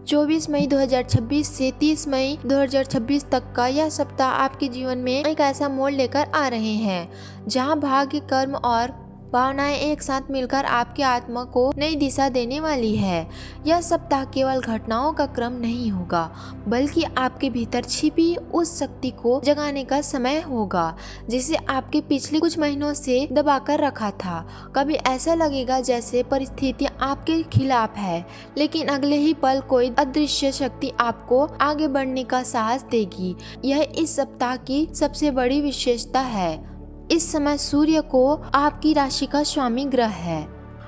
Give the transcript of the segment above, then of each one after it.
24 मई 2026 से 30 मई 2026 तक का यह सप्ताह आपके जीवन में एक ऐसा मोड़ लेकर आ रहे हैं जहां भाग्य, कर्म और भावनाएं एक साथ मिलकर आपकी आत्मा को नई दिशा देने वाली है। यह सप्ताह केवल घटनाओं का क्रम नहीं होगा, बल्कि आपके भीतर छिपी उस शक्ति को जगाने का समय होगा जिसे आपके पिछले कुछ महीनों से दबाकर रखा था। कभी ऐसा लगेगा जैसे परिस्थितियां आपके खिलाफ है, लेकिन अगले ही पल कोई अदृश्य शक्ति आपको आगे बढ़ने का साहस देगी। यह इस सप्ताह की सबसे बड़ी विशेषता है। इस समय सूर्य को आपकी राशि का स्वामी ग्रह है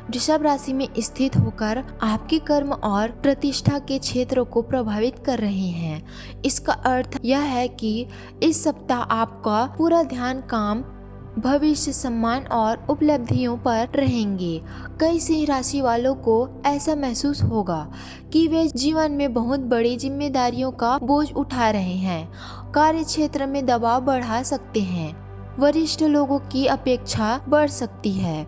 वृषभ राशि में स्थित होकर आपके कर्म और प्रतिष्ठा के क्षेत्रों को प्रभावित कर रहे हैं। इसका अर्थ यह है कि इस सप्ताह आपका पूरा ध्यान काम, भविष्य, सम्मान और उपलब्धियों पर रहेंगे। कई सिंह राशि वालों को ऐसा महसूस होगा कि वे जीवन में बहुत बड़ी जिम्मेदारियों का बोझ उठा रहे हैं। कार्य क्षेत्र में दबाव बढ़ा सकते हैं, वरिष्ठ लोगों की अपेक्षा बढ़ सकती है।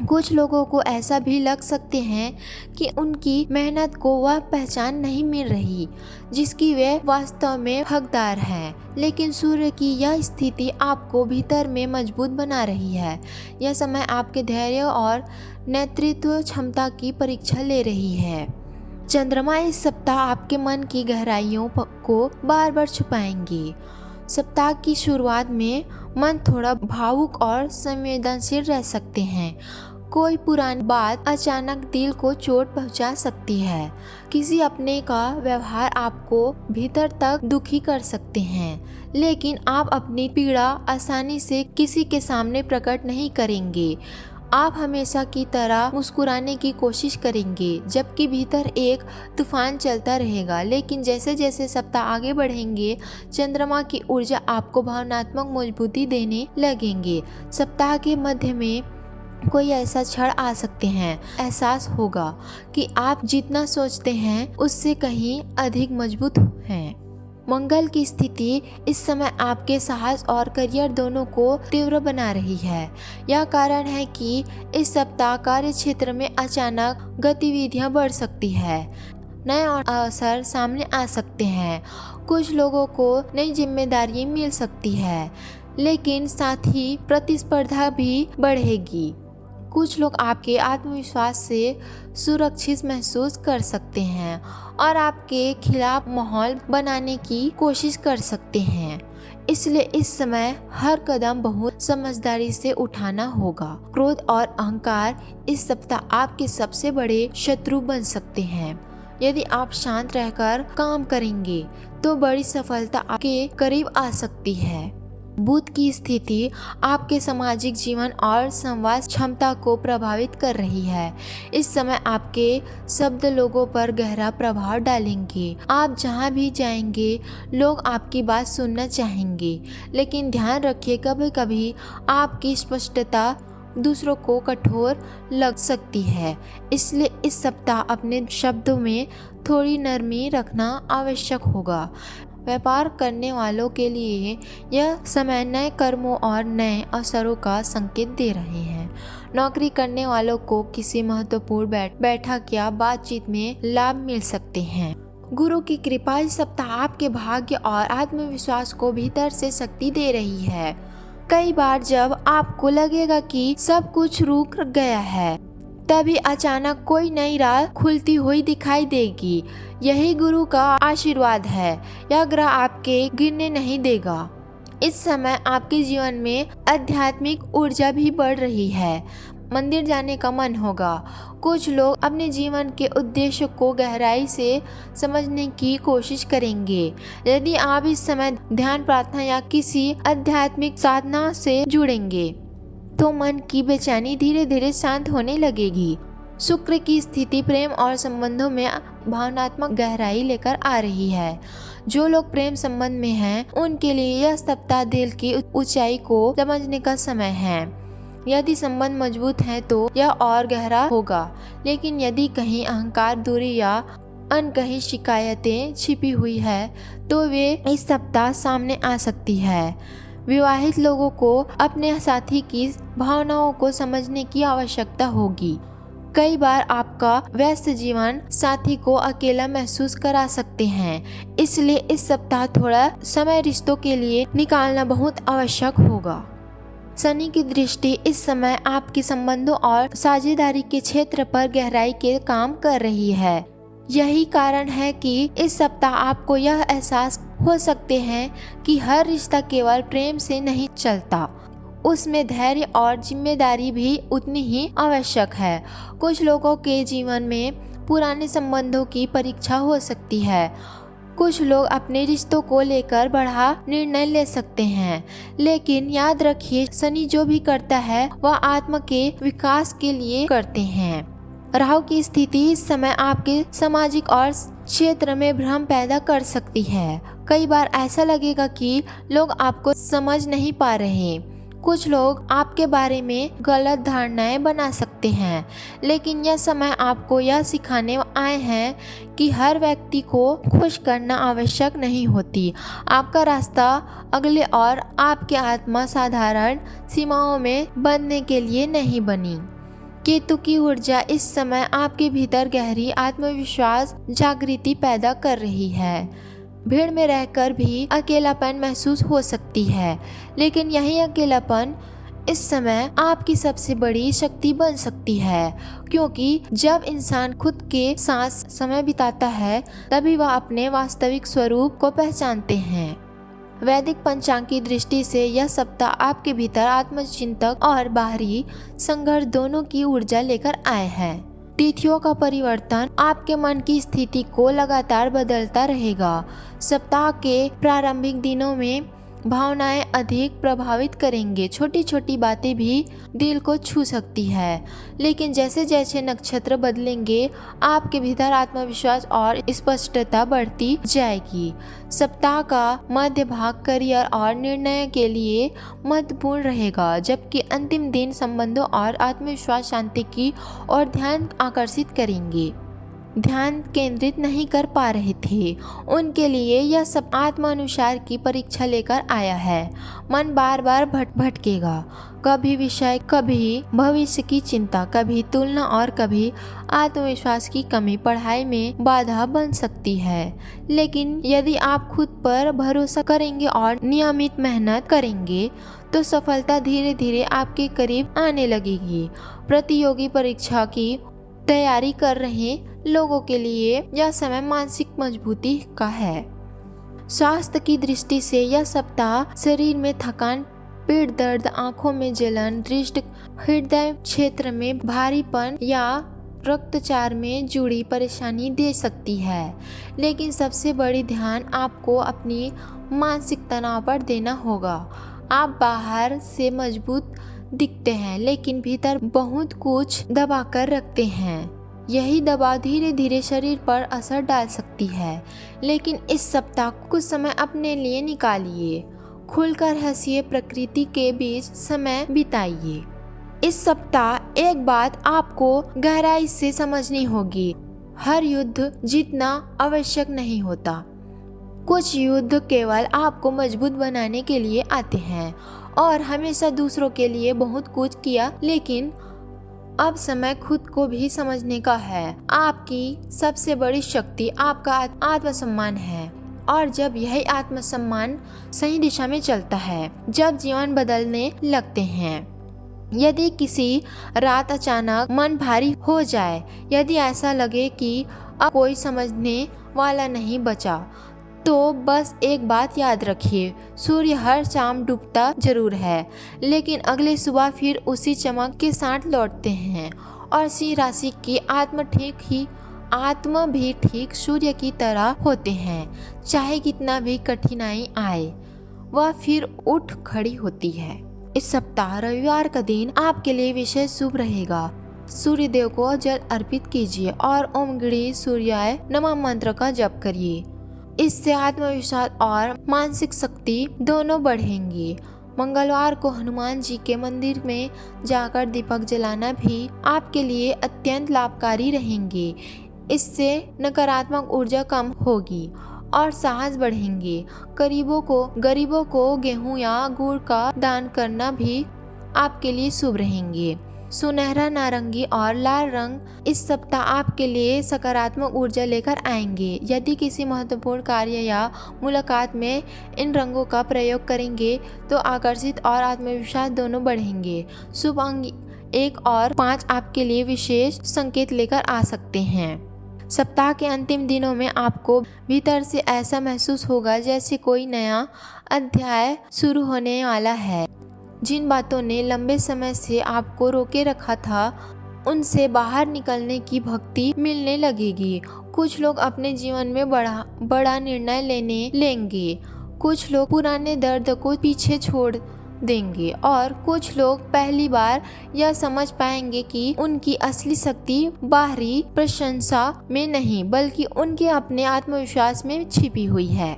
कुछ लोगों को ऐसा भी लग सकते हैं कि उनकी मेहनत को वह पहचान नहीं मिल रही जिसकी वे वास्तव में हकदार हैं। लेकिन सूर्य की यह स्थिति आपको भीतर में मजबूत बना रही है। यह समय आपके धैर्य और नेतृत्व क्षमता की परीक्षा ले रही है। चंद्रमा इस सप्ताह आपके मन की गहराइयों को बार बार छुपाएंगे। सप्ताह की शुरुआत में मन थोड़ा भावुक और संवेदनशील रह सकते हैं। कोई पुरानी बात अचानक दिल को चोट पहुंचा सकती है। किसी अपने का व्यवहार आपको भीतर तक दुखी कर सकते हैं, लेकिन आप अपनी पीड़ा आसानी से किसी के सामने प्रकट नहीं करेंगे। आप हमेशा की तरह मुस्कुराने की कोशिश करेंगे, जबकि भीतर एक तूफान चलता रहेगा। लेकिन जैसे जैसे सप्ताह आगे बढ़ेंगे, चंद्रमा की ऊर्जा आपको भावनात्मक मजबूती देने लगेंगे। सप्ताह के मध्य में कोई ऐसा क्षण आ सकते हैं, एहसास होगा कि आप जितना सोचते हैं उससे कहीं अधिक मजबूत हैं। मंगल की स्थिति इस समय आपके साहस और करियर दोनों को तीव्र बना रही है। यह कारण है कि इस सप्ताह कार्य क्षेत्र में अचानक गतिविधियां बढ़ सकती है। नए अवसर सामने आ सकते हैं। कुछ लोगों को नई जिम्मेदारी मिल सकती है, लेकिन साथ ही प्रतिस्पर्धा भी बढ़ेगी। कुछ लोग आपके आत्मविश्वास से सुरक्षित महसूस कर सकते हैं और आपके खिलाफ माहौल बनाने की कोशिश कर सकते हैं। इसलिए इस समय हर कदम बहुत समझदारी से उठाना होगा। क्रोध और अहंकार इस सप्ताह आपके सबसे बड़े शत्रु बन सकते हैं। यदि आप शांत रहकर काम करेंगे तो बड़ी सफलता आपके करीब आ सकती है। बुध की स्थिति आपके सामाजिक जीवन और संवाद क्षमता को प्रभावित कर रही है। इस समय आपके शब्द लोगों पर गहरा प्रभाव डालेंगे। आप जहां भी जाएंगे लोग आपकी बात सुनना चाहेंगे, लेकिन ध्यान रखिए कभी कभी आपकी स्पष्टता दूसरों को कठोर लग सकती है। इसलिए इस सप्ताह अपने शब्दों में थोड़ी नरमी रखना आवश्यक होगा। व्यापार करने वालों के लिए यह समय नए कर्मों और नए अवसरों का संकेत दे रहे हैं। नौकरी करने वालों को किसी महत्वपूर्ण बैठक या बातचीत में लाभ मिल सकते हैं। गुरु की कृपा इस सप्ताह आपके भाग्य और आत्मविश्वास को भीतर से शक्ति दे रही है। कई बार जब आपको लगेगा कि सब कुछ रुक गया है, तभी अचानक कोई नई राह खुलती हुई दिखाई देगी। यही गुरु का आशीर्वाद है। यह ग्रह आपके गिरने नहीं देगा। इस समय आपके जीवन में आध्यात्मिक ऊर्जा भी बढ़ रही है। मंदिर जाने का मन होगा। कुछ लोग अपने जीवन के उद्देश्य को गहराई से समझने की कोशिश करेंगे। यदि आप इस समय ध्यान, प्रार्थना या किसी आध्यात्मिक साधना से जुड़ेंगे तो मन की बेचैनी धीरे धीरे शांत होने लगेगी। शुक्र की स्थिति प्रेम और संबंधों में भावनात्मक गहराई लेकर आ रही है। जो लोग प्रेम संबंध में हैं, उनके लिए यह सप्ताह दिल की ऊंचाई को समझने का समय है। यदि संबंध मजबूत है तो यह और गहरा होगा, लेकिन यदि कहीं अहंकार, दूरी या अनकही शिकायतें छिपी हुई है तो वे इस सप्ताह सामने आ सकती है। विवाहित लोगों को अपने साथी की भावनाओं को समझने की आवश्यकता होगी। कई बार आपका व्यस्त जीवन साथी को अकेला महसूस करा सकते हैं, इसलिए इस सप्ताह थोड़ा समय रिश्तों के लिए निकालना बहुत आवश्यक होगा। शनि की दृष्टि इस समय आपके संबंधों और साझेदारी के क्षेत्र पर गहराई के काम कर रही है। यही कारण है कि इस सप्ताह आपको यह एहसास हो सकते हैं कि हर रिश्ता केवल प्रेम से नहीं चलता, उसमें धैर्य और जिम्मेदारी भी उतनी ही आवश्यक है। कुछ लोगों के जीवन में पुराने संबंधों की परीक्षा हो सकती है। कुछ लोग अपने रिश्तों को लेकर बड़ा निर्णय ले सकते हैं, लेकिन याद रखिए, शनि जो भी करता है वह आत्मा के विकास के लिए करते हैं। राहु की स्थिति इस समय आपके सामाजिक और क्षेत्र में भ्रम पैदा कर सकती है। कई बार ऐसा लगेगा कि लोग आपको समझ नहीं पा रहे। कुछ लोग आपके बारे में गलत धारणाएं बना सकते हैं, लेकिन यह समय आपको यह सिखाने आए हैं कि हर व्यक्ति को खुश करना आवश्यक नहीं होती। आपका रास्ता अगले और आपकी आत्मा साधारण सीमाओं में बंधने के लिए नहीं बनी। केतु की ऊर्जा इस समय आपके भीतर गहरी आत्मविश्वास जागृति पैदा कर रही है। भीड़ में रहकर भी अकेलापन महसूस हो सकती है, लेकिन यही अकेलापन इस समय आपकी सबसे बड़ी शक्ति बन सकती है, क्योंकि जब इंसान खुद के साथ समय बिताता है तभी वह अपने वास्तविक स्वरूप को पहचानते हैं। वैदिक पंचांग की दृष्टि से यह सप्ताह आपके भीतर आत्मचिंतक और बाहरी संघर्ष दोनों की ऊर्जा लेकर आए हैं। तिथियों का परिवर्तन आपके मन की स्थिति को लगातार बदलता रहेगा। सप्ताह के प्रारंभिक दिनों में भावनाएं अधिक प्रभावित करेंगे। छोटी छोटी बातें भी दिल को छू सकती है, लेकिन जैसे जैसे नक्षत्र बदलेंगे आपके भीतर आत्मविश्वास और स्पष्टता बढ़ती जाएगी। सप्ताह का मध्य भाग करियर और निर्णय के लिए महत्वपूर्ण रहेगा, जबकि अंतिम दिन संबंधों और आत्मविश्वास शांति की ओर ध्यान आकर्षित करेंगे। ध्यान केंद्रित नहीं कर पा रहे थे, उनके लिए यह सब आत्मानुसार की परीक्षा लेकर आया है। मन बार बार भटकेगा, कभी विषय, कभी भविष्य की चिंता, कभी तुलना और कभी आत्मविश्वास की कमी पढ़ाई में बाधा बन सकती है। लेकिन यदि आप खुद पर भरोसा करेंगे और नियमित मेहनत करेंगे तो सफलता धीरे धीरे आपके करीब आने लगेगी। प्रतियोगी परीक्षा की तैयारी कर रहे लोगों के लिए यह समय मानसिक मजबूती का है। स्वास्थ्य की दृष्टि से यह सप्ताह शरीर में थकान, पेट दर्द, आंखों में जलन, दृष्टि, हृदय क्षेत्र में भारीपन या रक्तचाप में जुड़ी परेशानी दे सकती है। लेकिन सबसे बड़ी ध्यान आपको अपनी मानसिक तनाव पर देना होगा। आप बाहर से मजबूत दिखते हैं, लेकिन भीतर बहुत कुछ दबा कर रखते हैं। यही दबाव धीरे धीरे शरीर पर असर डाल सकती है। लेकिन इस सप्ताह कुछ समय अपने लिए निकालिए, खुलकर हंसिए, प्रकृति के बीच समय बिताइए। इस सप्ताह एक बात आपको गहराई से समझनी होगी, हर युद्ध जीतना आवश्यक नहीं होता। कुछ युद्ध केवल आपको मजबूत बनाने के लिए आते हैं और हमेशा दूसरों के लिए बहुत कुछ किया, लेकिन अब समय खुद को भी समझने का है। आपकी सबसे बड़ी शक्ति आपका आत्मसम्मान है, और जब यही आत्मसम्मान सही दिशा में चलता है, जब जीवन बदलने लगते हैं। यदि किसी रात अचानक मन भारी हो जाए, यदि ऐसा लगे कि अब कोई समझने वाला नहीं बचा, तो बस एक बात याद रखिए, सूर्य हर शाम डूबता जरूर है, लेकिन अगले सुबह फिर उसी चमक के साथ लौटते हैं। और सी राशि की आत्मा भी ठीक सूर्य की तरह होते हैं। चाहे कितना भी कठिनाई आए, वह फिर उठ खड़ी होती है। इस सप्ताह रविवार का दिन आपके लिए विशेष शुभ रहेगा। सूर्य देव को जल अर्पित कीजिए और ओम गृह सूर्याय नमः मंत्र का जप करिए। इससे आत्मविश्वास और मानसिक शक्ति दोनों बढ़ेंगी। मंगलवार को हनुमान जी के मंदिर में जाकर दीपक जलाना भी आपके लिए अत्यंत लाभकारी रहेंगे। इससे नकारात्मक ऊर्जा कम होगी और साहस बढ़ेंगे। गरीबों को गेहूं या गुड़ का दान करना भी आपके लिए शुभ रहेंगे। सुनहरा नारंगी और लाल रंग इस सप्ताह आपके लिए सकारात्मक ऊर्जा लेकर आएंगे। यदि किसी महत्वपूर्ण कार्य या मुलाकात में इन रंगों का प्रयोग करेंगे तो आकर्षित और आत्मविश्वास दोनों बढ़ेंगे। शुभ अंक 1 और 5 आपके लिए विशेष संकेत लेकर आ सकते हैं। सप्ताह के अंतिम दिनों में आपको भीतर से ऐसा महसूस होगा जैसे कोई नया अध्याय शुरू होने वाला है। जिन बातों ने लंबे समय से आपको रोके रखा था उनसे बाहर निकलने की भक्ति मिलने लगेगी। कुछ लोग अपने जीवन में बड़ा निर्णय लेंगे। कुछ लोग पुराने दर्द को पीछे छोड़ देंगे और कुछ लोग पहली बार यह समझ पाएंगे कि उनकी असली शक्ति बाहरी प्रशंसा में नहीं बल्कि उनके अपने आत्मविश्वास में छिपी हुई है।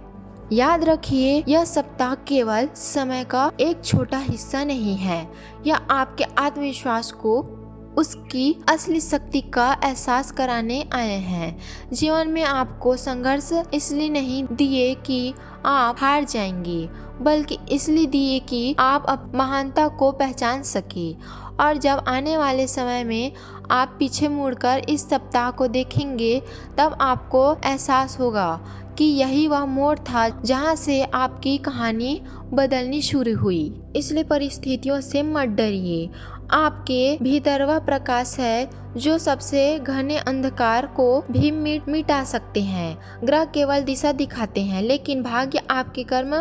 याद रखिए, यह सप्ताह केवल समय का एक छोटा हिस्सा नहीं है। यह आपके आत्मविश्वास को उसकी असली शक्ति का एहसास कराने आए हैं। जीवन में आपको संघर्ष इसलिए नहीं दिए कि आप हार जाएंगे, बल्कि इसलिए दिए कि आप महानता को पहचान सके। और जब आने वाले समय में आप पीछे मुड़कर इस सप्ताह को देखेंगे तब आपको एहसास होगा कि यही वह मोड़ था जहां से आपकी कहानी बदलनी शुरू हुई। इसलिए परिस्थितियों से मत डरिए। आपके भीतर वह प्रकाश है जो सबसे घने अंधकार को भी मिटा सकते हैं। ग्रह केवल दिशा दिखाते हैं, लेकिन भाग्य आपके कर्म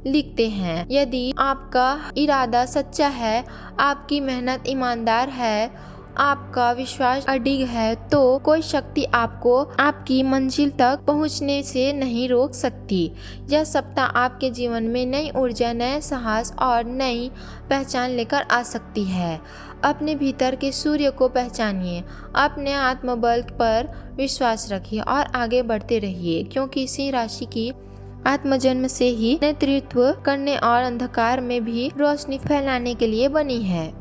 लिखते हैं। यदि आपका इरादा सच्चा है, आपकी मेहनत ईमानदार है, आपका विश्वास अडिग है, तो कोई शक्ति आपको आपकी मंजिल तक पहुंचने से नहीं रोक सकती। यह सप्ताह आपके जीवन में नई ऊर्जा, नए साहस और नई पहचान लेकर आ सकती है। अपने भीतर के सूर्य को पहचानिए, अपने आत्मबल पर विश्वास रखिए और आगे बढ़ते रहिए, क्योंकि इसी राशि की आत्मजन्म से ही नेतृत्व करने और अंधकार में भी रोशनी फैलाने के लिए बनी है।